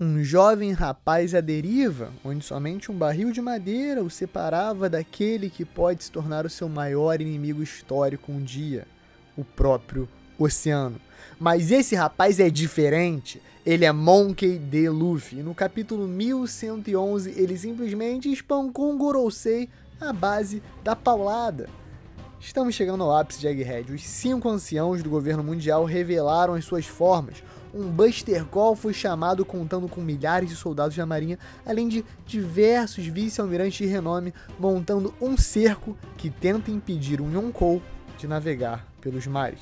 Um jovem rapaz à deriva, onde somente um barril de madeira o separava daquele que pode se tornar o seu maior inimigo histórico um dia, o próprio oceano. Mas esse rapaz é diferente, ele é Monkey D. Luffy, e no capítulo 1111 ele simplesmente espancou um Gorosei à base da paulada. Estamos chegando ao ápice de Egghead. Os 5 anciãos do governo mundial revelaram as suas formas. Um Buster Call foi chamado contando com milhares de soldados da marinha, além de diversos vice-almirantes de renome montando um cerco que tenta impedir um Yonkou de navegar pelos mares.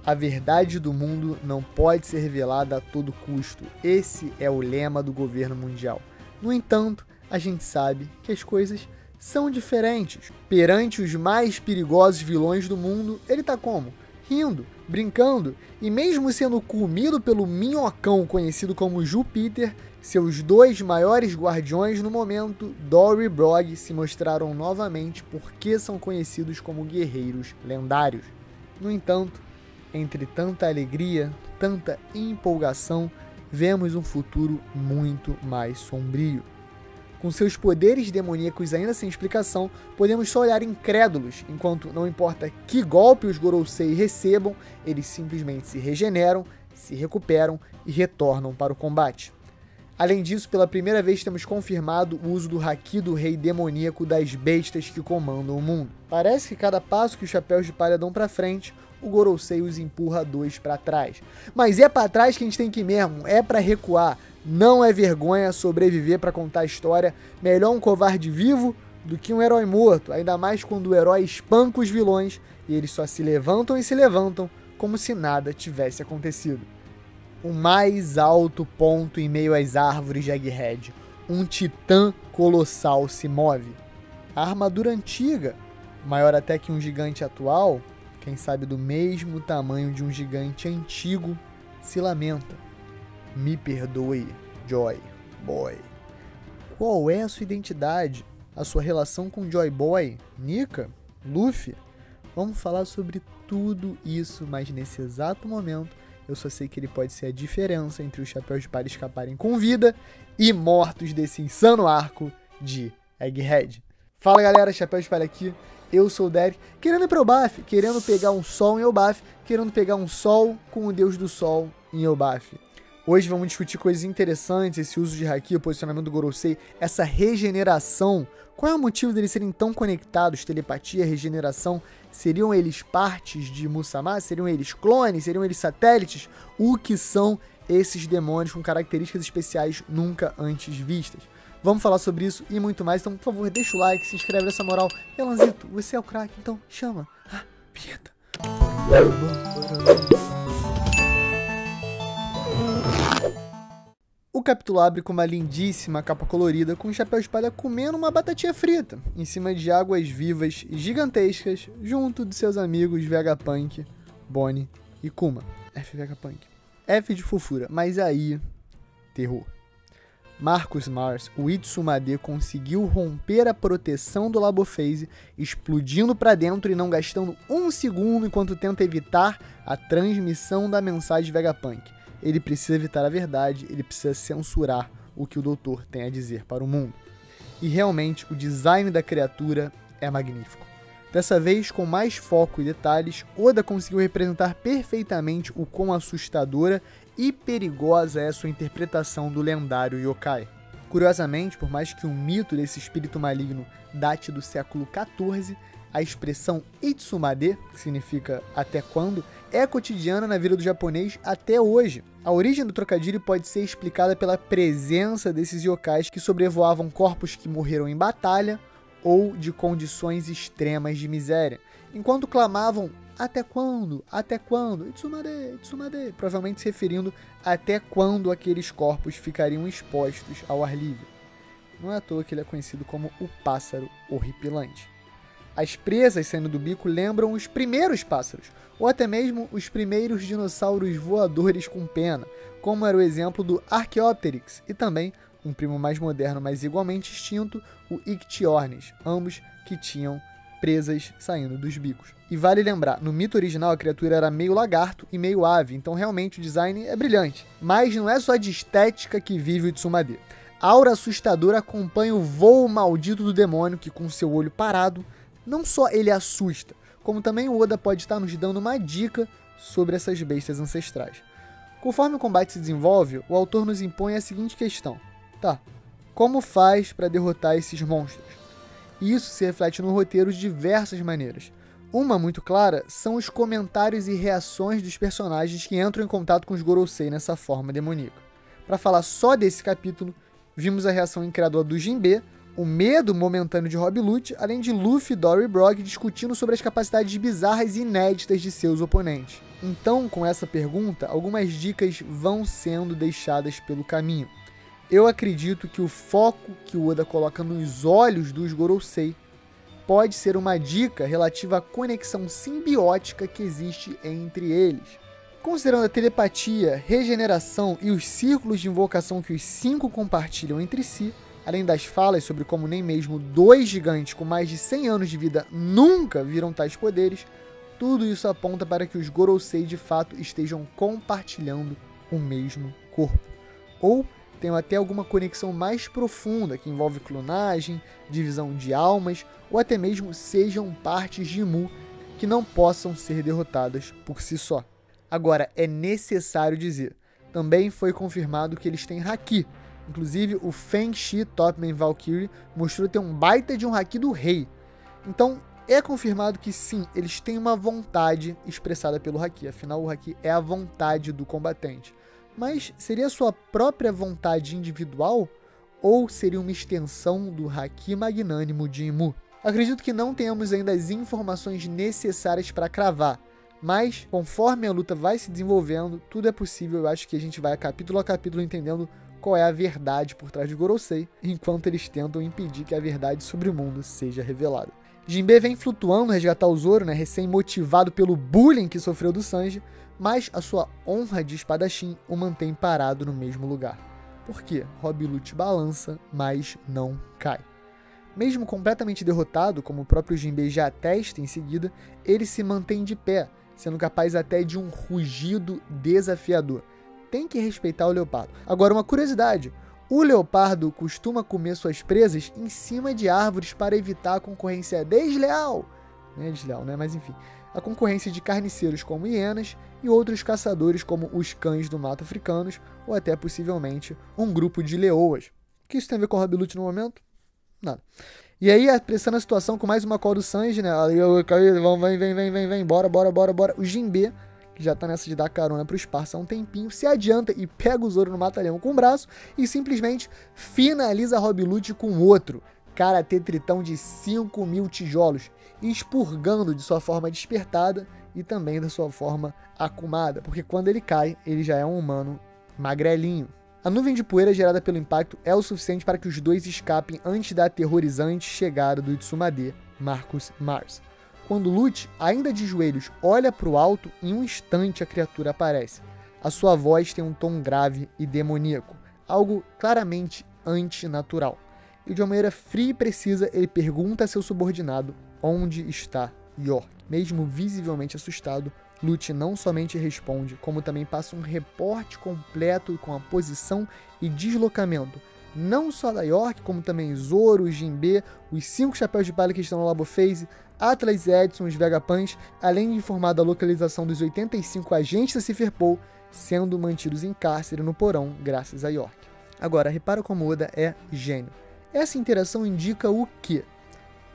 A verdade do mundo não pode ser revelada a todo custo. Esse é o lema do governo mundial. No entanto, a gente sabe que as coisas são diferentes. Perante os mais perigosos vilões do mundo, ele tá como? Rindo, brincando, e mesmo sendo comido pelo minhocão conhecido como Jupiter, seus 2 maiores guardiões no momento, Dory e Brog, se mostraram novamente porque são conhecidos como guerreiros lendários. No entanto, entre tanta alegria, tanta empolgação, vemos um futuro muito mais sombrio. Com seus poderes demoníacos ainda sem explicação, podemos só olhar incrédulos, enquanto não importa que golpe os Gorosei recebam, eles simplesmente se regeneram, se recuperam e retornam para o combate. Além disso, pela primeira vez temos confirmado o uso do Haki do Rei Demoníaco das bestas que comandam o mundo. Parece que cada passo que os Chapéus de Palha dão para frente, o Gorosei os empurra 2 para trás. Mas é para trás que a gente tem que ir mesmo, é para recuar. Não é vergonha sobreviver para contar a história. Melhor um covarde vivo do que um herói morto, ainda mais quando o herói espanca os vilões e eles só se levantam e se levantam como se nada tivesse acontecido. O mais alto ponto em meio às árvores de Egghead, um titã colossal se move. A armadura antiga, maior até que um gigante atual, quem sabe do mesmo tamanho de um gigante antigo, se lamenta. Me perdoe, Joy Boy. Qual é a sua identidade? A sua relação com Joy Boy? Nika? Luffy? Vamos falar sobre tudo isso, mas nesse exato momento eu só sei que ele pode ser a diferença entre os Chapéus de Palha escaparem com vida e mortos desse insano arco de Egghead. Fala galera, Chapéu de Palha aqui. Eu sou o Derek, querendo ir pro Elbaf, querendo pegar um sol em Elbaf, querendo pegar um sol com o Deus do Sol em Elbaf. Hoje vamos discutir coisas interessantes, esse uso de Haki, o posicionamento do Gorosei, essa regeneração. Qual é o motivo deles serem tão conectados? Telepatia, regeneração, seriam eles partes de Musama? Seriam eles clones? Seriam eles satélites? O que são esses demônios com características especiais nunca antes vistas? Vamos falar sobre isso e muito mais, então por favor deixa o like, se inscreve nessa moral. Elanzito, você é o craque, então chama a vinheta. O capítulo abre com uma lindíssima capa colorida com o Chapéu de Palha comendo uma batatinha frita em cima de águas vivas gigantescas junto de seus amigos Vegapunk, Bonnie e Kuma. F Vegapunk. F de fofura, mas aí, terror. Marcus Mars, o Itsumade, conseguiu romper a proteção do Labophase, explodindo para dentro e não gastando um segundo enquanto tenta evitar a transmissão da mensagem de Vegapunk. Ele precisa evitar a verdade, ele precisa censurar o que o doutor tem a dizer para o mundo. E realmente o design da criatura é magnífico. Dessa vez, com mais foco e detalhes, Oda conseguiu representar perfeitamente o quão assustadora e perigosa é sua interpretação do lendário yokai. Curiosamente, por mais que o mito desse espírito maligno date do século XIV, a expressão Itsumade, que significa até quando, é cotidiana na vida do japonês até hoje. A origem do trocadilho pode ser explicada pela presença desses yokais que sobrevoavam corpos que morreram em batalha ou de condições extremas de miséria, enquanto clamavam até quando? Até quando? Itsumade, Itsumade, provavelmente se referindo até quando aqueles corpos ficariam expostos ao ar livre. Não é à toa que ele é conhecido como o pássaro horripilante. As presas saindo do bico lembram os primeiros pássaros, ou até mesmo os primeiros dinossauros voadores com pena, como era o exemplo do Archaeopteryx, e também um primo mais moderno, mas igualmente extinto, o Ichthyornis, ambos que tinham presas saindo dos bicos. E vale lembrar, no mito original a criatura era meio lagarto e meio ave, então realmente o design é brilhante. Mas não é só de estética que vive o Tsumade. A aura assustadora acompanha o voo maldito do demônio que, com seu olho parado, não só ele assusta, como também o Oda pode estar nos dando uma dica sobre essas bestas ancestrais. Conforme o combate se desenvolve, o autor nos impõe a seguinte questão. Tá, como faz para derrotar esses monstros? E isso se reflete no roteiro de diversas maneiras. Uma muito clara são os comentários e reações dos personagens que entram em contato com os Gorosei nessa forma demoníaca. Para falar só desse capítulo, vimos a reação incrédula do Jinbe, o medo momentâneo de Rob Lute, além de Luffy, Dory e Brock discutindo sobre as capacidades bizarras e inéditas de seus oponentes. Então, com essa pergunta, algumas dicas vão sendo deixadas pelo caminho. Eu acredito que o foco que o Oda coloca nos olhos dos Gorosei pode ser uma dica relativa à conexão simbiótica que existe entre eles. Considerando a telepatia, regeneração e os círculos de invocação que os 5 compartilham entre si, além das falas sobre como nem mesmo 2 gigantes com mais de 100 anos de vida nunca viram tais poderes, tudo isso aponta para que os Gorosei de fato estejam compartilhando o mesmo corpo. Ou tenham até alguma conexão mais profunda que envolve clonagem, divisão de almas, ou até mesmo sejam partes de Mu que não possam ser derrotadas por si só. Agora, é necessário dizer, também foi confirmado que eles têm Haki. Inclusive, o Feng Shi Topman Valkyrie mostrou ter um baita de um Haki do rei. Então, é confirmado que sim, eles têm uma vontade expressada pelo Haki. Afinal, o Haki é a vontade do combatente. Mas seria sua própria vontade individual? Ou seria uma extensão do Haki magnânimo de Mu? Acredito que não tenhamos ainda as informações necessárias para cravar. Mas, conforme a luta vai se desenvolvendo, tudo é possível. Eu acho que a gente vai capítulo a capítulo entendendo qual é a verdade por trás de Gorosei, enquanto eles tentam impedir que a verdade sobre o mundo seja revelada. Jinbe vem flutuando resgatar o Zoro, recém-motivado pelo bullying que sofreu do Sanji, mas a sua honra de espadachim o mantém parado no mesmo lugar. Por quê? Rob Lute balança, mas não cai. Mesmo completamente derrotado, como o próprio Jinbe já atesta em seguida, ele se mantém de pé, sendo capaz até de um rugido desafiador. Tem que respeitar o leopardo. Agora, uma curiosidade. O leopardo costuma comer suas presas em cima de árvores para evitar a concorrência desleal. Não é desleal, né? Mas enfim. A concorrência de carniceiros como hienas e outros caçadores como os cães do mato africanos ou até possivelmente um grupo de leoas. O que isso tem a ver com o Rob Lute no momento? Nada. E aí, apressando a situação com mais uma call do Sanji, vem, bora. O Jinbe, que já tá nessa de dar carona pro Sparsa há um tempinho, se adianta e pega o Zoro no mata-leão com o braço e simplesmente finaliza Rob Lute com outro Karatê Tritão de 5.000 tijolos, expurgando de sua forma despertada e também da sua forma acumada, porque quando ele cai, ele já é um humano magrelinho. A nuvem de poeira gerada pelo impacto é o suficiente para que os dois escapem antes da aterrorizante chegada do Tsumade, Marcus Mars. Quando Lute, ainda de joelhos, olha para o alto, em um instante a criatura aparece. A sua voz tem um tom grave e demoníaco, algo claramente antinatural. E de uma maneira fria e precisa, ele pergunta a seu subordinado onde está York. Mesmo visivelmente assustado, Lute não somente responde, como também passa um reporte completo com a posição e deslocamento, não só da York, como também Zoro, Jinbe, os 5 chapéus de palha que estão no Labo Phase, Atlas e Edson, os Vegapunks, além de informar da localização dos 85 agentes da Cipherpol, sendo mantidos em cárcere no porão, graças a York. Agora, repara como Oda é gênio. Essa interação indica o quê?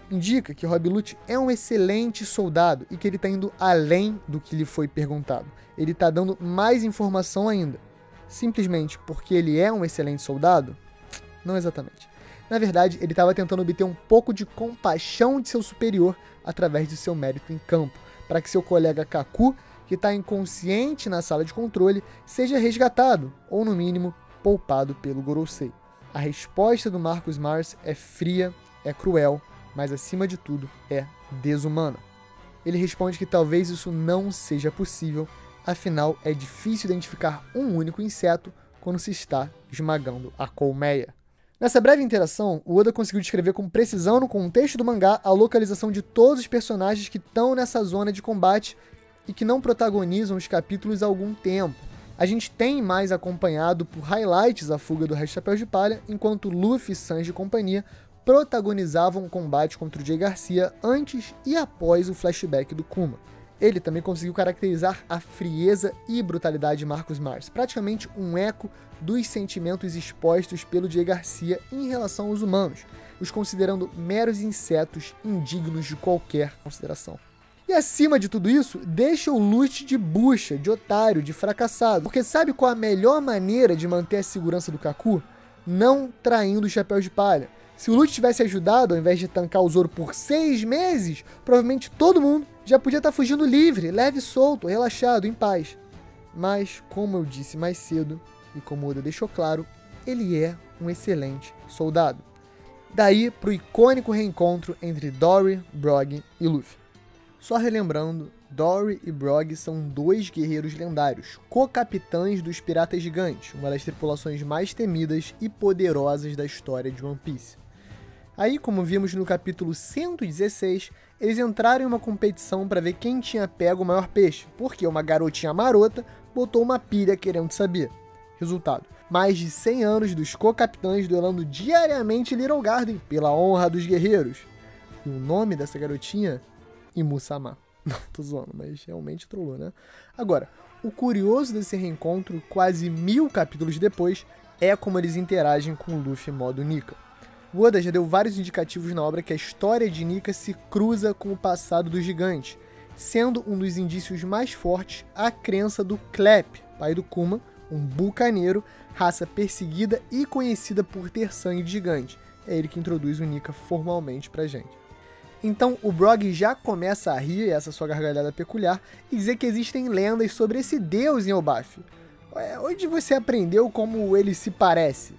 Indica que Rob Lute é um excelente soldado e que ele está indo além do que lhe foi perguntado. Ele está dando mais informação ainda. Simplesmente porque ele é um excelente soldado? Não exatamente. Na verdade, ele estava tentando obter um pouco de compaixão de seu superior através de seu mérito em campo, para que seu colega Kaku, que está inconsciente na sala de controle, seja resgatado, ou no mínimo, poupado pelo Gorosei. A resposta do Marcus Mars é fria, é cruel, mas acima de tudo é desumana. Ele responde que talvez isso não seja possível, afinal é difícil identificar um único inseto quando se está esmagando a colmeia. Nessa breve interação, o Oda conseguiu descrever com precisão no contexto do mangá a localização de todos os personagens que estão nessa zona de combate e que não protagonizam os capítulos há algum tempo. A gente tem mais acompanhado por highlights a fuga do resto do Chapéu de Palha, enquanto Luffy, Sanji e companhia protagonizavam o combate contra o Jay Garcia antes e após o flashback do Kuma. Ele também conseguiu caracterizar a frieza e brutalidade de Marcus Mars, praticamente um eco dos sentimentos expostos pelo Jay Garcia em relação aos humanos, os considerando meros insetos indignos de qualquer consideração. E acima de tudo isso, deixa o Lute de bucha, de otário, de fracassado. Porque sabe qual a melhor maneira de manter a segurança do Kaku? Não traindo o Chapéu de Palha. Se o Lute tivesse ajudado, ao invés de tancar o Zoro por 6 meses, provavelmente todo mundo já podia estar fugindo livre, leve, solto, relaxado, em paz. Mas, como eu disse mais cedo, e como o Oda deixou claro, ele é um excelente soldado. Daí pro icônico reencontro entre Dory, Brogy e Luffy. Só relembrando, Dory e Brogy são 2 guerreiros lendários, co-capitães dos Piratas Gigantes, uma das tripulações mais temidas e poderosas da história de One Piece. Aí, como vimos no capítulo 116, eles entraram em uma competição para ver quem tinha pego o maior peixe, porque uma garotinha marota botou uma pilha querendo saber. Resultado, mais de 100 anos dos co-capitães duelando diariamente em Little Garden pela honra dos guerreiros. E o nome dessa garotinha? Imu-sama. Não, tô zoando, mas realmente trollou, né? Agora, o curioso desse reencontro, quase 1000 capítulos depois, é como eles interagem com o Luffy modo Nika. O Oda já deu vários indicativos na obra que a história de Nika se cruza com o passado do gigante, sendo um dos indícios mais fortes a crença do Clap, pai do Kuma, um bucaneiro, raça perseguida e conhecida por ter sangue de gigante. É ele que introduz o Nika formalmente pra gente. Então o Brogy já começa a rir, essa sua gargalhada peculiar, e dizer que existem lendas sobre esse deus em Elbaf. Onde você aprendeu como ele se parece?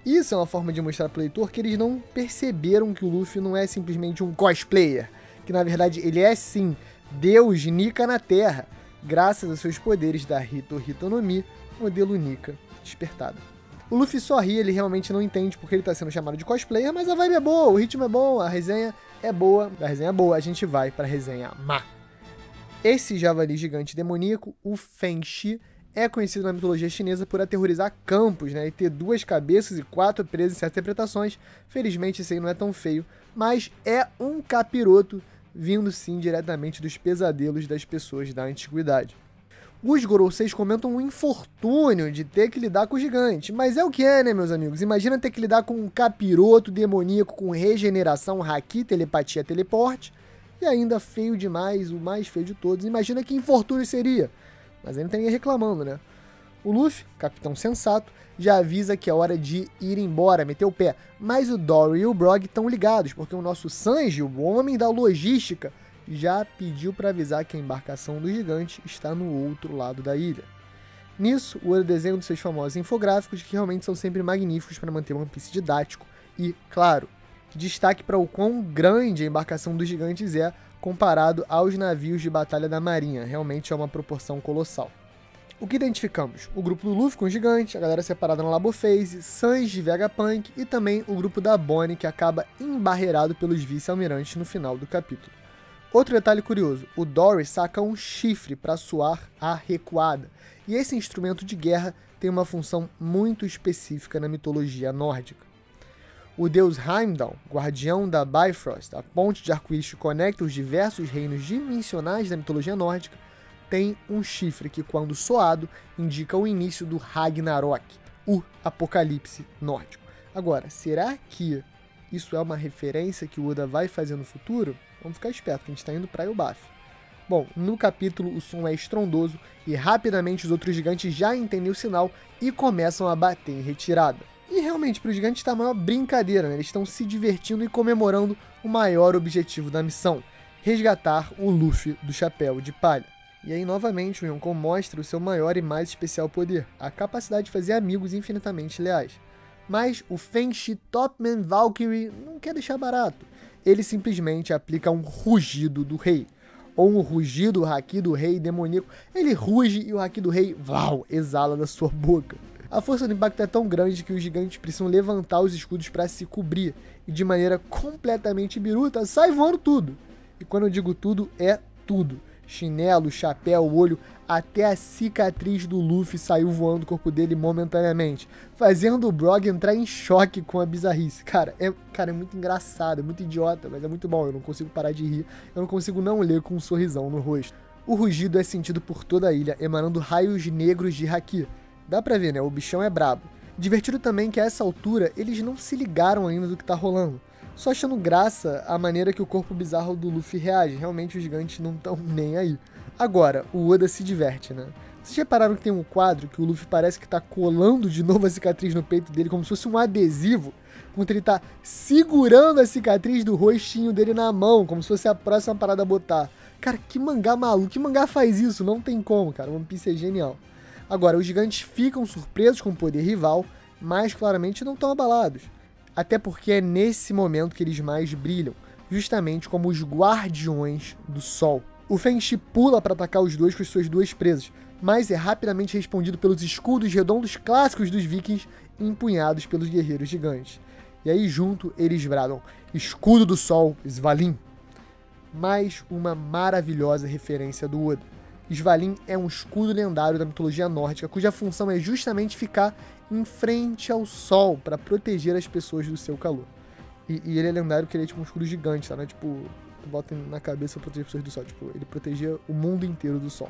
Isso é uma forma de mostrar pro leitor que eles não perceberam que o Luffy não é simplesmente um cosplayer, que na verdade ele é sim Deus Nika na Terra, graças aos seus poderes da Hito Hito no Mi, modelo Nika despertada. O Luffy só ri, ele realmente não entende porque ele tá sendo chamado de cosplayer, mas a vibe é boa, o ritmo é bom, a resenha é boa, a gente vai pra resenha má. Esse javali gigante demoníaco, o Fenshi, é conhecido na mitologia chinesa por aterrorizar campos, né, e ter 2 cabeças e 4 presas em certas interpretações. Felizmente esse aí não é tão feio, mas é um capiroto vindo sim diretamente dos pesadelos das pessoas da antiguidade. Os Goroseis comentam o infortúnio de ter que lidar com o gigante, mas é o que é, né, meus amigos? Imagina ter que lidar com um capiroto demoníaco com regeneração, haki, telepatia, teleporte, e ainda feio demais, o mais feio de todos. Imagina que infortúnio seria. Mas aí não tem ninguém reclamando, né? O Luffy, capitão sensato, já avisa que é hora de ir embora, meter o pé. Mas o Dory e o Brogy estão ligados, porque o nosso Sanji, o homem da logística, já pediu para avisar que a embarcação do gigante está no outro lado da ilha. Nisso, o Oda desenha um dos seus famosos infográficos, que realmente são sempre magníficos para manter One Piece didático e, claro, destaque para o quão grande a embarcação dos gigantes é comparado aos navios de batalha da marinha. Realmente é uma proporção colossal. O que identificamos? O grupo do Luffy com o gigante, a galera separada na Labo Phase, Sanji, Vegapunk e também o grupo da Bonnie, que acaba embarreirado pelos vice-almirantes no final do capítulo. Outro detalhe curioso, o Dory saca um chifre para soar a recuada, e esse instrumento de guerra tem uma função muito específica na mitologia nórdica. O deus Heimdall, guardião da Bifrost, a ponte de arco-íris que conecta os diversos reinos dimensionais da mitologia nórdica, tem um chifre que, quando soado, indica o início do Ragnarok, o apocalipse nórdico. Agora, será que isso é uma referência que o Oda vai fazer no futuro? Vamos ficar esperto, que a gente está indo para Elbaf. Bom, no capítulo o som é estrondoso e rapidamente os outros gigantes já entendem o sinal e começam a bater em retirada. E realmente, para os gigantes está a maior brincadeira, né? Eles estão se divertindo e comemorando o maior objetivo da missão, resgatar o Luffy do Chapéu de Palha. E aí, novamente, o Yonkou mostra o seu maior e mais especial poder, a capacidade de fazer amigos infinitamente leais. Mas o Fenshi Topman Valkyrie não quer deixar barato. Ele simplesmente aplica um rugido do rei. Ou um rugido haki do rei demoníaco. Ele ruge e o haki do rei, exala da sua boca. A força do impacto é tão grande que os gigantes precisam levantar os escudos para se cobrir, e de maneira completamente biruta, sai voando tudo. E quando eu digo tudo, é tudo. Chinelo, chapéu, olho, até a cicatriz do Luffy saiu voando do corpo dele momentaneamente, fazendo o Brog entrar em choque com a bizarrice. Cara, é muito engraçado, é muito idiota, mas é muito bom, eu não consigo parar de rir, eu não consigo não ler com um sorrisão no rosto. O rugido é sentido por toda a ilha, emanando raios negros de haki. Dá pra ver, né? O bichão é brabo. Divertido também que a essa altura eles não se ligaram ainda do que tá rolando, só achando graça a maneira que o corpo bizarro do Luffy reage. Realmente os gigantes não estão nem aí. Agora, o Oda se diverte, né? Vocês repararam que tem um quadro que o Luffy parece que tá colando de novo a cicatriz no peito dele como se fosse um adesivo, enquanto ele tá segurando a cicatriz do rostinho dele na mão, como se fosse a próxima parada a botar. Cara, que mangá maluco, que mangá faz isso? Não tem como, cara, o One Piece é genial. Agora, os gigantes ficam surpresos com o poder rival, mas claramente não estão abalados. Até porque é nesse momento que eles mais brilham, justamente como os guardiões do sol. O Fenchi pula para atacar os dois com as suas duas presas, mas é rapidamente respondido pelos escudos redondos clássicos dos vikings empunhados pelos guerreiros gigantes. E aí junto eles bradam: Escudo do Sol, Svalin. Mais uma maravilhosa referência do Oda. Svalin é um escudo lendário da mitologia nórdica, cuja função é justamente ficar em frente ao sol para proteger as pessoas do seu calor. E ele é lendário porque ele é tipo um escudo gigante, tá? Né? Tipo, tu bota na cabeça pra proteger as pessoas do sol. Tipo, ele protegia o mundo inteiro do sol.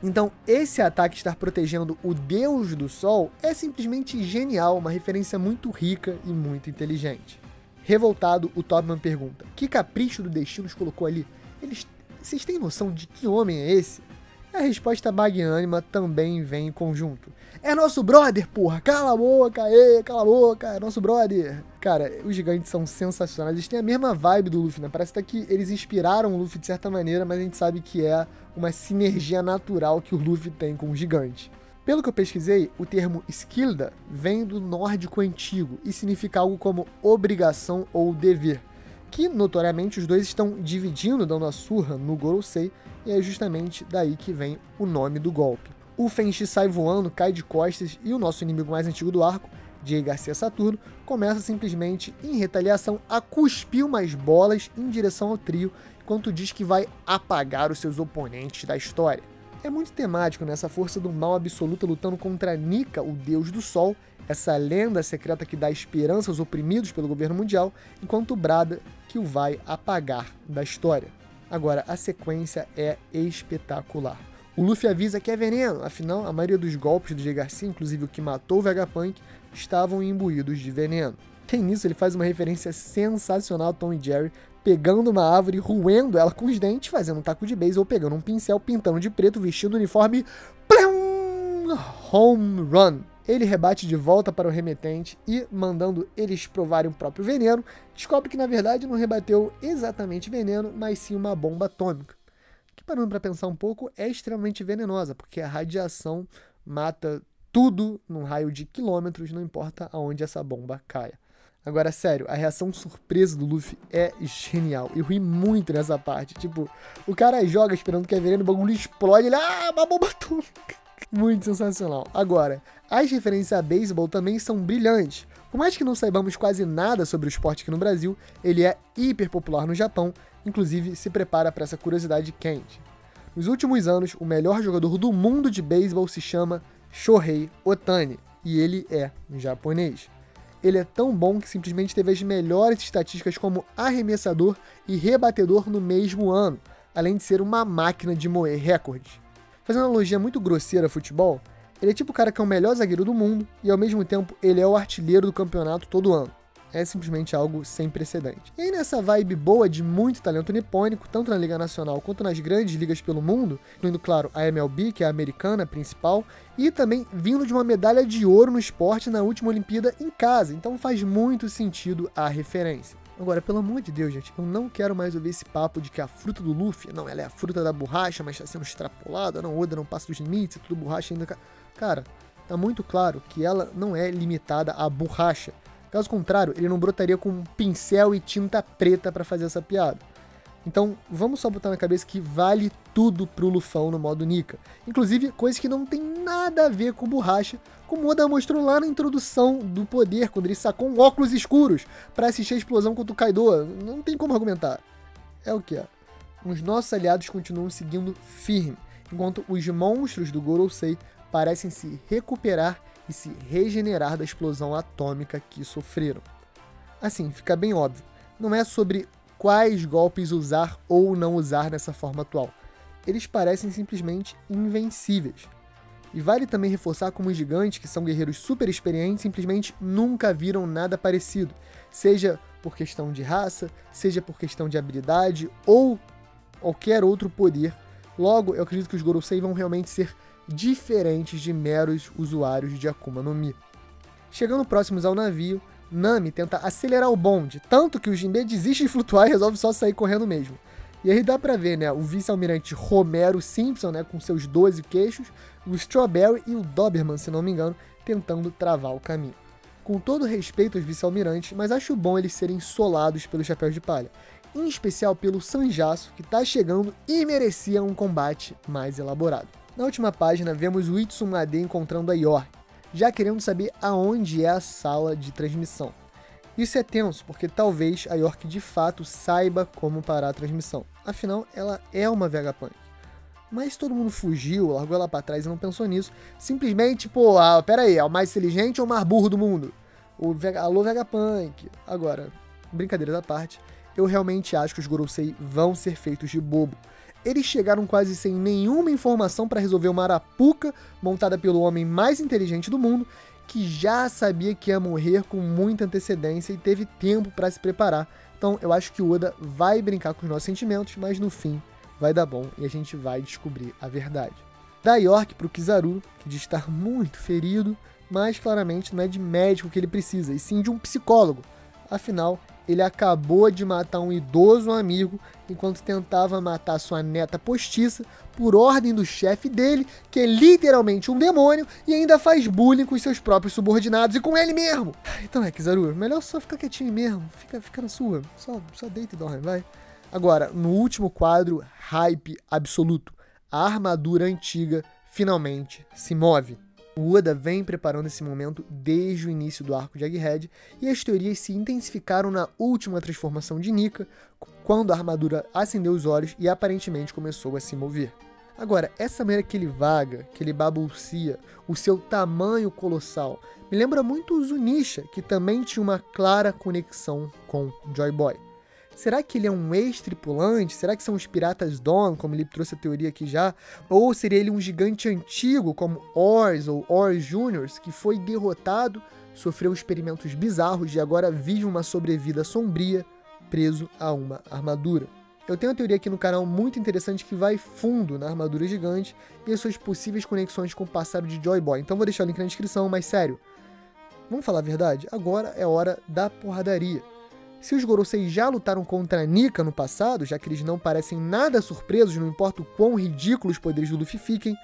Então, esse ataque estar protegendo o deus do sol é simplesmente genial, uma referência muito rica e muito inteligente. Revoltado, o Topman pergunta: que capricho do destino os colocou ali? Vocês têm noção de que homem é esse? A resposta magnânima também vem em conjunto: é nosso brother, porra! Cala a boca, cala a boca, é nosso brother! Cara, os gigantes são sensacionais, eles têm a mesma vibe do Luffy, né? Parece até que eles inspiraram o Luffy de certa maneira, mas a gente sabe que é uma sinergia natural que o Luffy tem com o gigante. Pelo que eu pesquisei, o termo Skilda vem do nórdico antigo e significa algo como obrigação ou dever, que notoriamente os dois estão dividindo, dando a surra no Gorosei, e é justamente daí que vem o nome do golpe. O Fenchi sai voando, cai de costas, e o nosso inimigo mais antigo do arco, Jay Garcia Saturno, começa simplesmente, em retaliação, a cuspir umas bolas em direção ao trio, enquanto diz que vai apagar os seus oponentes da história. É muito temático nessa força do mal absoluta lutando contra Nika, o deus do sol, essa lenda secreta que dá esperança aos oprimidos pelo governo mundial, enquanto brada que o vai apagar da história. Agora, a sequência é espetacular. O Luffy avisa que é veneno, afinal, a maioria dos golpes do Jay Garcia, inclusive o que matou o Vegapunk, estavam imbuídos de veneno. Tem nisso, ele faz uma referência sensacional a Tom e Jerry, pegando uma árvore, roendo ela com os dentes, fazendo um taco de beisebol, pegando um pincel, pintando de preto, vestindo o uniforme, home run. Ele rebate de volta para o remetente e, mandando eles provarem o próprio veneno, descobre que na verdade não rebateu exatamente veneno, mas sim uma bomba atômica. Que, parando para pensar um pouco, é extremamente venenosa, porque a radiação mata tudo num raio de quilômetros, não importa aonde essa bomba caia. Agora, sério, a reação surpresa do Luffy é genial. Eu ri muito nessa parte. Tipo, o cara joga esperando que é veneno, o bagulho explode, ele, uma bomba atômica. Muito sensacional. Agora, as referências a beisebol também são brilhantes. Por mais que não saibamos quase nada sobre o esporte aqui no Brasil, ele é hiper popular no Japão, inclusive se prepara para essa curiosidade quente. Nos últimos anos, o melhor jogador do mundo de beisebol se chama Shohei Ohtani, e ele é japonês. Ele é tão bom que simplesmente teve as melhores estatísticas como arremessador e rebatedor no mesmo ano, além de ser uma máquina de moer recordes. Fazendo uma analogia muito grosseira a futebol, ele é tipo o cara que é o melhor zagueiro do mundo e ao mesmo tempo ele é o artilheiro do campeonato todo ano. É simplesmente algo sem precedente. E aí nessa vibe boa de muito talento nipônico, tanto na Liga Nacional quanto nas grandes ligas pelo mundo, incluindo, claro, a MLB, que é a americana principal, e também vindo de uma medalha de ouro no esporte na última Olimpíada em casa, então faz muito sentido a referência. Agora, pelo amor de Deus, gente, eu não quero mais ouvir esse papo de que a fruta do Luffy, não, ela é a fruta da borracha, mas está sendo extrapolada, não, Oda não passa dos limites, é tudo borracha ainda. Cara, tá muito claro que ela não é limitada à borracha. Caso contrário, ele não brotaria com um pincel e tinta preta para fazer essa piada. Então, vamos só botar na cabeça que vale tudo pro Lufão no modo Nika. Inclusive, coisas que não tem nada a ver com borracha, como o Oda mostrou lá na introdução do poder, quando ele sacou um óculos escuros para assistir a explosão contra o Kaido. Não tem como argumentar. É o que é. Os nossos aliados continuam seguindo firme, enquanto os monstros do Gorosei parecem se recuperar e se regenerar da explosão atômica que sofreram. Assim, fica bem óbvio, não é sobre quais golpes usar ou não usar nessa forma atual. Eles parecem simplesmente invencíveis. E vale também reforçar como os gigantes, que são guerreiros super experientes, simplesmente nunca viram nada parecido, seja por questão de raça, seja por questão de habilidade ou qualquer outro poder. Logo, eu acredito que os Gorosei vão realmente ser diferentes de meros usuários de Akuma no Mi. Chegando próximos ao navio, Nami tenta acelerar o bonde, tanto que o Jinbe desiste de flutuar e resolve só sair correndo mesmo. E aí dá pra ver, né, o vice-almirante Romero Simpson, né, com seus 12 queixos, o Strawberry e o Doberman, se não me engano, tentando travar o caminho. Com todo respeito aos vice-almirantes, mas acho bom eles serem solados pelos Chapéus de Palha, em especial pelo Sanjaço, que tá chegando e merecia um combate mais elaborado. Na última página, vemos o Itsumade encontrando a York, já querendo saber aonde é a sala de transmissão. Isso é tenso, porque talvez a York de fato saiba como parar a transmissão. Afinal, ela é uma Vegapunk. Mas todo mundo fugiu, largou ela pra trás e não pensou nisso. Simplesmente, pera aí, é o mais inteligente ou o mais burro do mundo? Alô, Vegapunk. Agora, brincadeiras à parte, eu realmente acho que os Gorosei vão ser feitos de bobo. Eles chegaram quase sem nenhuma informação para resolver uma arapuca montada pelo homem mais inteligente do mundo, que já sabia que ia morrer com muita antecedência e teve tempo para se preparar. Então eu acho que o Oda vai brincar com os nossos sentimentos, mas no fim vai dar bom e a gente vai descobrir a verdade. Da York pro Kizaru, que diz estar muito ferido, mas claramente não é de médico que ele precisa, e sim de um psicólogo. Afinal, ele acabou de matar um idoso amigo enquanto tentava matar sua neta postiça por ordem do chefe dele, que é literalmente um demônio e ainda faz bullying com seus próprios subordinados e com ele mesmo. Então Kizaru, melhor só ficar quietinho mesmo, fica na sua, só deita e dorme, vai. Agora, no último quadro, hype absoluto. A armadura antiga finalmente se move. O Oda vem preparando esse momento desde o início do arco de Egghead, e as teorias se intensificaram na última transformação de Nika, quando a armadura acendeu os olhos e aparentemente começou a se mover. Agora, essa maneira que ele vaga, que ele babucia, o seu tamanho colossal, me lembra muito o Zunisha, que também tinha uma clara conexão com Joy Boy. Será que ele é um ex-tripulante? Será que são os piratas Dawn, como ele trouxe a teoria aqui já? Ou seria ele um gigante antigo, como Ors ou Ors Juniors, que foi derrotado, sofreu experimentos bizarros e agora vive uma sobrevida sombria, preso a uma armadura? Eu tenho uma teoria aqui no canal muito interessante que vai fundo na armadura gigante e as suas possíveis conexões com o passado de Joy Boy. Então vou deixar o link na descrição, mas sério, vamos falar a verdade? Agora é hora da porradaria. Se os Gorosei já lutaram contra Nika no passado, já que eles não parecem nada surpresos, não importa o quão ridículos os poderes do Luffy fiquem,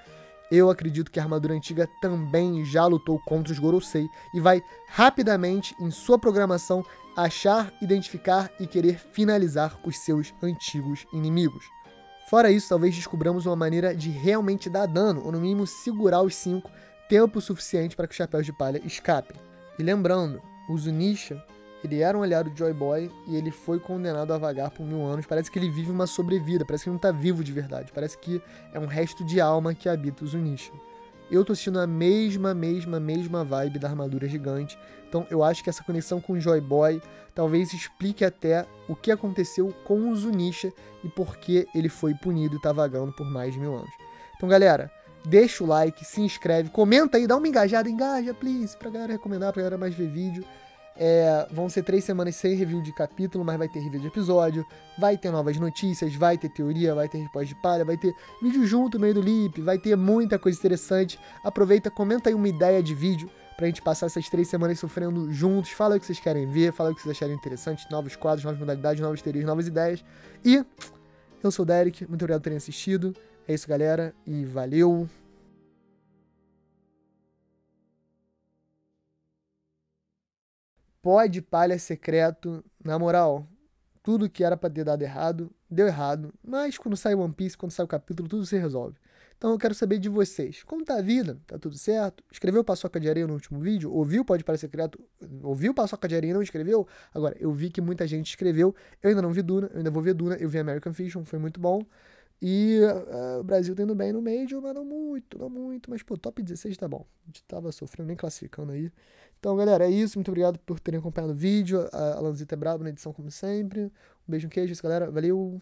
eu acredito que a armadura antiga também já lutou contra os Gorosei e vai rapidamente, em sua programação, achar, identificar e querer finalizar os seus antigos inimigos. Fora isso, talvez descobramos uma maneira de realmente dar dano, ou no mínimo segurar os 5, tempo suficiente para que os Chapéus de Palha escapem. E lembrando, o Zunisha, ele era um aliado de Joy Boy e ele foi condenado a vagar por 1000 anos. Parece que ele vive uma sobrevida, parece que ele não tá vivo de verdade. Parece que é um resto de alma que habita o Zunisha. Eu tô assistindo a mesma vibe da armadura gigante. Então eu acho que essa conexão com o Joy Boy talvez explique até o que aconteceu com o Zunisha e por que ele foi punido e tá vagando por mais de 1000 anos. Então galera, deixa o like, se inscreve, comenta aí, dá uma engajada, engaja, please, pra galera recomendar, pra galera mais ver vídeo. Vão ser 3 semanas sem review de capítulo, mas vai ter review de episódio, vai ter novas notícias, vai ter teoria, vai ter resposta de palha, vai ter vídeo junto no meio do lip, vai ter muita coisa interessante. Aproveita, comenta aí uma ideia de vídeo pra gente passar essas 3 semanas sofrendo juntos. Fala o que vocês querem ver, fala o que vocês acharem interessante, novos quadros, novas modalidades, novas teorias, novas ideias. E eu sou o Derek, muito obrigado por terem assistido. É isso, galera, e valeu! Pode palha secreto, na moral, tudo que era pra ter dado errado, deu errado, mas quando sai One Piece, quando sai o capítulo, tudo se resolve. Então eu quero saber de vocês. Como tá a vida? Tá tudo certo? Escreveu Paçoca de Areia no último vídeo? Ouviu Pode Parecer Criado? Ouviu Paçoca de Areia e não escreveu? Agora, eu vi que muita gente escreveu. Eu ainda não vi Duna, eu ainda vou ver Duna. Eu vi American Fiction, foi muito bom. E o Brasil tá indo bem no Major, mas não muito, não muito. Mas, pô, top 16 tá bom. A gente tava sofrendo, nem classificando aí. Então, galera, é isso. Muito obrigado por terem acompanhado o vídeo. A Lanzita é brabo na edição, como sempre. Um beijo, um queijo, galera. Valeu!